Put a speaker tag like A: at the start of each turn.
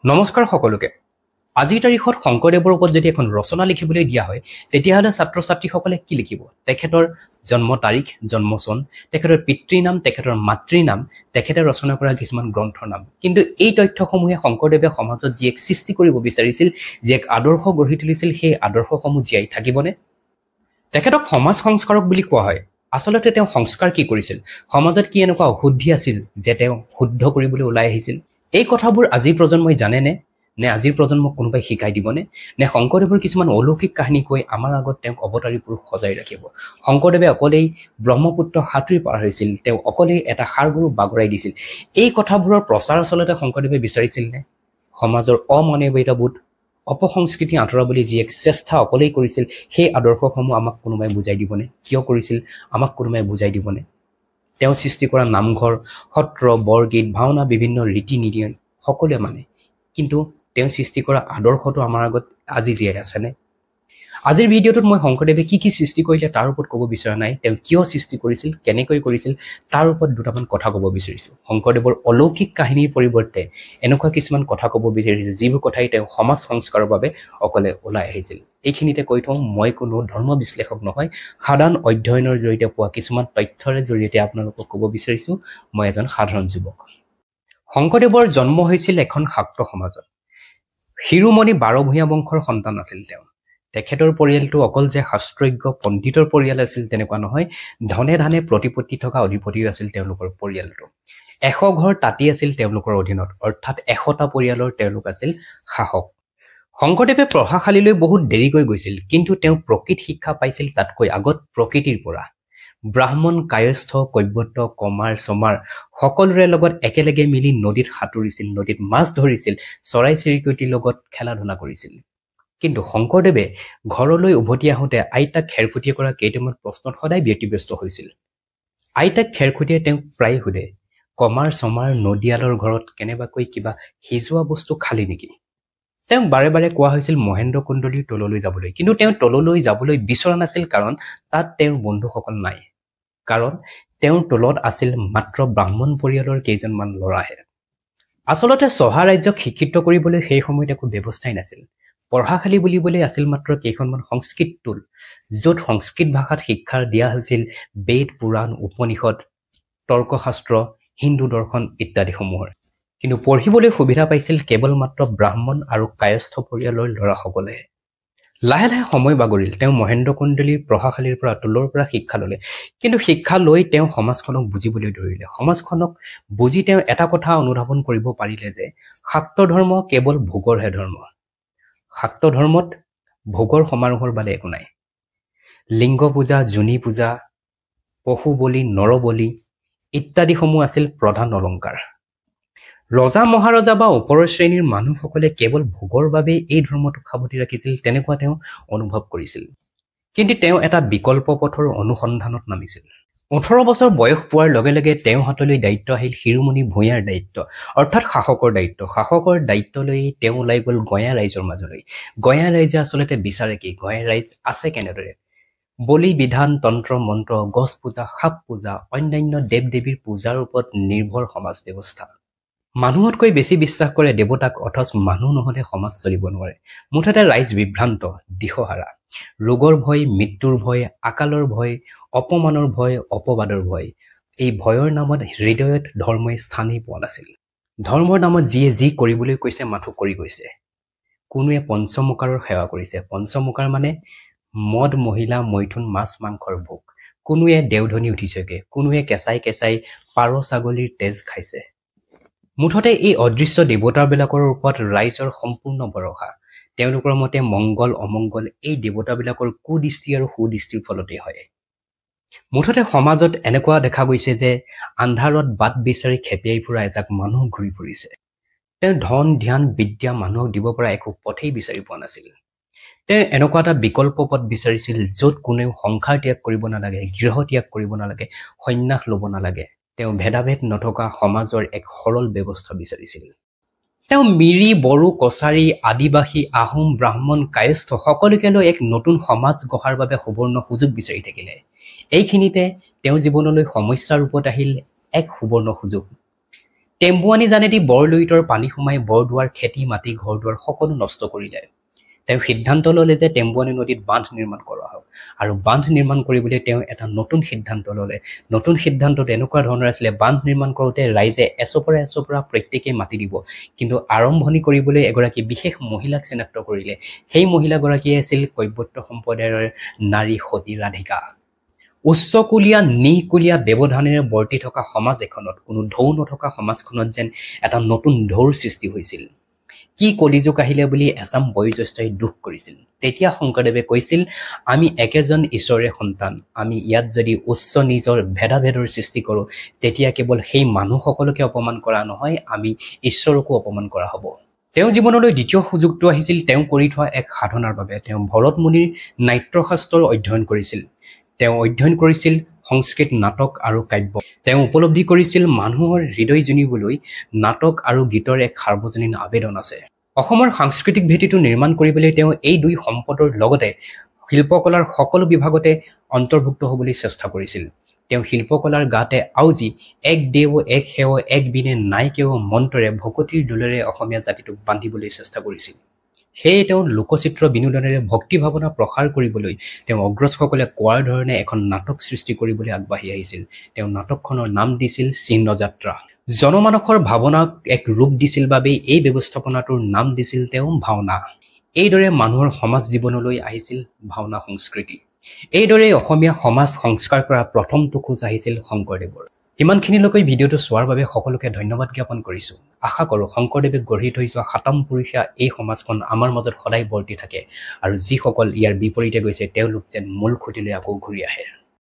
A: নমস্কাৰ সকলোকে আজিৰ তাৰিখত শংকৰদেৱৰ ওপৰত যদি এখন ৰচনা লিখিবলৈ দিয়া হয় তেতিয়াহলে ছাত্ৰ ছাত্ৰীসকলে কি লিখিব তেখেতৰ জন্ম তাৰিখ জন্ম চন তেখেতৰ পিতৃ নাম তেখেতৰ মাতৃ নাম তেখেতে ৰচনা কৰা কিছুমান গ্ৰন্থৰ নাম কিন্তু এই তথ্যসমূহে শংকৰদেৱে সমাজত যি এক সৃষ্টি কৰিব বিচাৰিছিল যি এক আদৰ্শ গঢ়ি তুলিছিল সেই আদৰ্শসমূহ জীয়াই থাকিবনে তেখেতক সমাজ সংস্কাৰক বুলি কোৱা হয় আসলতে তেওঁ সংস্কাৰ কি কৰিছিল সমাজত কি এনেকুৱা অশুদ্ধি আছিল যে তেওঁ শুদ্ধ কৰিবলৈ ওলাই আহিছিল এই কথাবোৰ আজিৰ প্ৰজন্মই জানে নে আজিৰ প্ৰজন্মক কোনোবাই শিকাই দিবনে নে শংকৰদেৱৰ কিছুমান অলৌকিক কাহিনী কৈ আমাৰ আগত তেওঁক অৱতাৰী পুৰুষ সজাই ৰাখিব শংকৰদেৱে অকলেই ব্ৰহ্মপুত্ৰ সাঁতুৰি পাৰ হৈছিল তেওঁ অকলেই এটা সাৰগুৰু বাগৰাই দিছিল এই কথাবোৰৰ প্ৰচাৰ আচলতে শংকৰদেৱে বিচাৰিছিল নে সমাজৰ অমানৱীয়তাবোধ অপসংস্কৃতি আঁতৰাবলৈ যি এক চেষ্টা অকলেই কৰিছিল সেই আদৰ্শসমূহ আমাক কোনোবাই বুজাই দিবনে কিয় কৰিছিল আমাক কোনোবাই বুজাই দিবনে তেওঁ সৃষ্টি কৰা নামঘৰ সত্ৰ বৰগীত ভাওনা বিভিন্ন ৰীতি নীতি সকলোৱে মানে কিন্তু তেওঁ সৃষ্টি কৰা আদৰ্শটো আমাৰ আগত আজি জীয়াই আছেনে আজিৰ ভিডিঅ'টোত মই শংকৰদেৱে কি সৃষ্টি কৰিলে তাৰ ওপৰত ক'ব বিচৰা নাই তেওঁ কিয় সৃষ্টি কৰিছিল কেনেকৈ কৰিছিল তাৰ ওপৰত দুটামান কথা ক'ব বিচাৰিছো শংকৰদেৱৰ অলৌকিক কাহিনীৰ পৰিৱৰ্তে এনেকুৱা কিছুমান কথা ক'ব বিচাৰিছো যিবোৰ কথাই তেওঁ সমাজ সংস্কাৰৰ বাবে অকলে ওলাই আহিছিল এইখিনিতে কৈ থওঁ মই কোনো ধৰ্ম বিশ্লেষক নহয় সাধাৰণ অধ্যয়নৰ জৰিয়তে পোৱা কিছুমান তথ্যৰে জৰিয়তে আপোনালোকক ক'ব বিচাৰিছো মই এজন সাধাৰণ যুৱক শংকৰদেৱৰ জন্ম হৈছিল এখন শাক্ত সমাজত শিৰোমণি বাৰভূঞা বংশৰ সন্তান আছিল তেওঁ তেখেতৰ পৰিয়ালটো অকল যে শাস্ত্ৰজ্ঞ পণ্ডিতৰ পৰিয়াল আছিল তেনেকুৱা নহয় ধনে ধানে প্ৰতিপত্তি থকা অধিপতিও আছিল তেওঁলোকৰ পৰিয়ালটো 100 ঘৰ তাতি আছিল তেওঁলোকৰ অধীনত অৰ্থাৎ 100টা পৰিয়ালৰ তেওঁলোক আছিল শাসক শংকৰদেৱে প্ৰভাশালীলৈ বহুত দেৰিকৈ গৈছিল কিন্তু তেওঁ প্ৰকৃত শিক্ষা পাইছিল তাতকৈ আগত প্ৰকৃতিৰ পৰা ব্ৰাহ্মণ কায়স্থ কৈবৰ্ত কমাৰ সমাৰ সকলোৰে লগত একেলগে মিলি নদীত সাঁতুৰিছিল নদীত মাছ ধৰিছিল চৰাই চিৰিকটিৰ লগত খেলা ধূলা কৰিছিল কিন্তু শংকৰদেৱে ঘৰলৈ উভতি আহোঁতে আইতাক খেৰখুটিয়ে কৰা কেইটামান প্ৰশ্নত সদায় ব্যতিব্যস্ত হৈছিল আইতাক খেৰখুটিয়ে তেওঁক প্ৰায় সোধে কমাৰ সমাৰ নদীয়ালৰ ঘৰত কেনেবাকৈ কিবা সিজোৱা বস্তু খালি নেকি তেওঁক বাৰে বাৰে কোৱা হৈছিল মহেন্দ্ৰ কুণ্ডলীৰ তললৈ যাবলৈ কিন্তু তেওঁ তললৈ যাবলৈ বিচৰা নাছিল কাৰণ তাত তেওঁৰ বন্ধুসকল নাই কাৰণ তেওঁৰ তলত আছিল মাত্ৰ ব্ৰাহ্মণ পৰিয়ালৰ কেইজনমান ল'ৰাহে আচলতে চহা ৰাজ্যক শিক্ষিত কৰিবলৈ সেই সময়ত একো ব্যৱস্থাই নাছিল পঢ়াশালী বুলিবলৈ আছিল মাত্ৰ কেইখনমান সংস্কৃত টুল য'ত সংস্কৃত ভাষাত শিক্ষা দিয়া হৈছিল বেদ পুৰাণ উপনিষদ তৰ্কশাস্ত্ৰ হিন্দু দৰ্শন ইত্যাদিসমূহৰ কিন্তু পঢ়িবলৈ সুবিধা পাইছিল কেৱল মাত্ৰ ব্ৰাহ্মণ আৰু কায়স্থ পৰিয়ালৰ ল'ৰাসকলে লাহে লাহে সময় বাগৰিল তেওঁ মহেন্দ্ৰ কুণ্ডলীৰ প্ৰভাশালীৰ পৰা তলৰ পৰা শিক্ষা ল'লে কিন্তু শিক্ষা লৈ তেওঁ সমাজখনক বুজিবলৈ ধৰিলে সমাজখনক বুজি তেওঁ এটা কথা অনুধাৱন কৰিব পাৰিলে যে শাক্ত ধৰ্ম কেৱল ভোগৰহে ধৰ্ম শাক্ত ধৰ্মত ভোগৰ সমাৰোহৰ বাদে একো নাই লিংগ পূজা জুনি পূজা পশু বলি নৰ বলি ইত্যাদিসমূহ আছিল প্ৰধান অলংকাৰ ৰজা মহাৰজা বা ওপৰৰ শ্ৰেণীৰ মানুহসকলে কেৱল ভোগৰ বাবে এই ধৰ্মটোক সাৱটি ৰাখিছিল তেনেকুৱা তেওঁ অনুভৱ কৰিছিল কিন্তু তেওঁ এটা বিকল্প পথৰ অনুসন্ধানত নামিছিল 18 বছৰ বয়স পোৱাৰ লগে লগে তেওঁ হাতলৈ দায়িত্ব আহিল শিৰোমণি ভূঞাৰ দায়িত্ব অৰ্থাৎ শাসকৰ দায়িত্ব লৈ তেওঁ ওলাই গ'ল গঞা ৰাইজৰ মাজলৈ গঞা ৰাইজে আচলতে বিচাৰে কি গঞা ৰাইজ আছে কেনেদৰে বলি বিধান তন্ত্ৰ মন্ত্ৰ গছ পূজা সাপ পূজা অন্যান্য দেৱ দেৱীৰ পূজাৰ ওপৰত নিৰ্ভৰ সমাজ ব্যৱস্থা মানুহতকৈ বেছি বিশ্বাস কৰে দেৱতাক অথচ মানুহ নহলে সমাজ চলিব নোৱাৰে মুঠতে ৰাইজ বিভ্ৰান্ত দিশহাৰা ৰোগৰ ভয় মৃত্যুৰ ভয় আকালৰ ভয় অপমানৰ ভয় অপবাদৰ ভয় এই ভয়ৰ নামত হৃদয়ত ধৰ্মই স্থানেই পোৱা নাছিল ধৰ্মৰ নামত যিয়ে যি কৰিবলৈ কৈছে মাথো কৰি গৈছে কোনোৱে পঞ্চমুকাৰৰ সেৱা কৰিছে পঞ্চমুকাৰ মানে মদ মহিলা মৈথুন মাছ মাংসৰ ভোগ কোনোৱে দেওধনী উঠিছেগে কোনোৱে কেঁচাই কেঁচাই পাৰ ছাগলীৰ তেজ খাইছে মুঠতে এই অদৃশ্য দেৱতাবিলাকৰ ওপৰত ৰাইজৰ সম্পূৰ্ণ ভৰসা তেওঁলোকৰ মতে মংগল অমংগল এই দেৱতাবিলাকৰ কুদৃষ্টি আৰু সুদৃষ্টিৰ ফলতে হয় মুঠতে সমাজত এনেকুৱা দেখা গৈছে যে আন্ধাৰত বাট বিচাৰি খেপিয়াই ফুৰা এজাক মানুহ ঘূৰি ফুৰিছে তেওঁ ধন ধ্যান বিদ্যা মানুহক দিব পৰা একো পথেই বিচাৰি পোৱা নাছিল তেওঁ এনেকুৱা এটা বিকল্প পথ বিচাৰিছিল য'ত কোনেও সংসাৰ ত্যাগ কৰিব নালাগে গৃহ ত্যাগ কৰিব নালাগে সন্ন্যাস ল'ব নালাগে তেওঁ ভেদাভেদ নথকা সমাজৰ এক সৰল ব্যৱস্থা বিচাৰিছিল তেওঁ মিৰি বড়ো কছাৰী আদিবাসী আহোম ব্ৰাহ্মণ কায়স্থ সকলোকে লৈ এক নতুন সমাজ গঢ়াৰ বাবে সুবৰ্ণ সুযোগ বিচাৰি থাকিলে এইখিনিতে তেওঁ জীৱনলৈ সমস্যাৰ ৰূপত আহিল এক সুবৰ্ণ সুযোগ টেম্বুৱানী জানেদি বৰলুইতৰ পানী সোমাই বৰদুৱাৰ খেতি মাটি ঘৰ দুৱাৰ সকলো নষ্ট কৰিলে তেওঁ সিদ্ধান্ত ল'লে যে টেম্বুৱানী নদীত বান্ধ নিৰ্মাণ কৰা হওক আৰু বান্ধ নিৰ্মাণ কৰিবলৈ তেওঁ এটা নতুন সিদ্ধান্ত ল'লে নতুন সিদ্ধান্তত এনেকুৱা ধৰণৰ আছিলে বান্ধ নিৰ্মাণ কৰোঁতে ৰাইজে এচপৰা প্ৰত্যেকেই মাটি দিব কিন্তু আৰম্ভণি কৰিবলৈ এগৰাকী বিশেষ মহিলাক চিনাক্ত কৰিলে সেই মহিলাগৰাকী আছিল কৈবৰ্ত সম্প্ৰদায়ৰ নাৰী সতী ৰাধিকা উচ্চকুলীয়া নিকুলীয়া ব্যৱধানেৰে বৰ্তি থকা সমাজ এখনত কোনো ঢৌ নথকা সমাজখনত যেন এটা নতুন ঢৌৰ সৃষ্টি হৈছিল কি কলিযুগ আহিলে বুলি এছাম বয়োজ্যেষ্ঠই দুখ কৰিছিল তেতিয়া শংকৰদেৱে কৈছিল আমি একেজন ঈশ্বৰে সন্তান আমি ইয়াত যদি উচ্চ নিজৰ ভেদাভেদৰ সৃষ্টি কৰোঁ তেতিয়া কেৱল সেই মানুহসকলকে অপমান কৰা নহয় আমি ঈশ্বৰকো অপমান কৰা হ'ব তেওঁ জীৱনলৈ দ্বিতীয় সুযোগটো আহিছিল তেওঁ কৰি থোৱা এক সাধনাৰ বাবে তেওঁ ভৰত মুনিৰ নাট্যশাস্ত্ৰৰ অধ্যয়ন কৰিছিল তেওঁ অধ্যয়ন কৰিছিল সংস্কৃত নাটক আৰু কাব্য তেওঁ উপলব্ধি কৰিছিল মানুহৰ হৃদয় জুনিবলৈ নাটক আৰু গীতৰ এক সাৰ্বজনীন আবেদন আছে অসমৰ সাংস্কৃতিক ভেটিটো নিৰ্মাণ কৰিবলৈ তেওঁ এই দুই সম্পদৰ লগতে শিল্পকলাৰ সকলো বিভাগতে অন্তৰ্ভুক্ত হ'বলৈ চেষ্টা কৰিছিল তেওঁ শিল্পকলাৰ গাতে আউজি এক দেৱ এক সেৱ এক বিনে নাই কেৱ মন্ত্ৰৰে ভকতিৰ দোলেৰে অসমীয়া জাতিটোক বান্ধিবলৈ চেষ্টা কৰিছিল সেয়ে তেওঁ লোকচিত্ৰ বিনোদনেৰে ভক্তি ভাৱনা প্ৰসাৰ কৰিবলৈ তেওঁ অগ্ৰজসকলে কোৱাৰ ধৰণে এখন নাটক সৃষ্টি কৰিবলৈ আগবাঢ়ি আহিছিল তেওঁ নাটকখনৰ নাম দিছিল চিহ্নযাত্ৰা জনমানসৰ ভাৱনাক এক ৰূপ দিছিল বাবে এই ব্যৱস্থাপনাটোৰ নাম দিছিল তেওঁ ভাওনা এইদৰে মানুহৰ সমাজ জীৱনলৈ আহিছিল ভাওনা সংস্কৃতি এইদৰে অসমীয়া সমাজ সংস্কাৰ কৰা প্ৰথমটো খোজ আহিছিল শংকৰদেৱৰ ইমানখিনিলৈকে ভিডিঅ'টো চোৱাৰ বাবে সকলোকে ধন্যবাদ জ্ঞাপন কৰিছো আশা কৰোঁ শংকৰদেৱে গঢ়ি থৈ যোৱা সাতম পুৰুষীয়া এই সমাজখন আমাৰ মাজত সদায় বৰ্তি থাকে আৰু যিসকল ইয়াৰ বিপৰীতে গৈছে তেওঁলোক যেন মূল খুঁটিলৈ আকৌ ঘূৰি আহে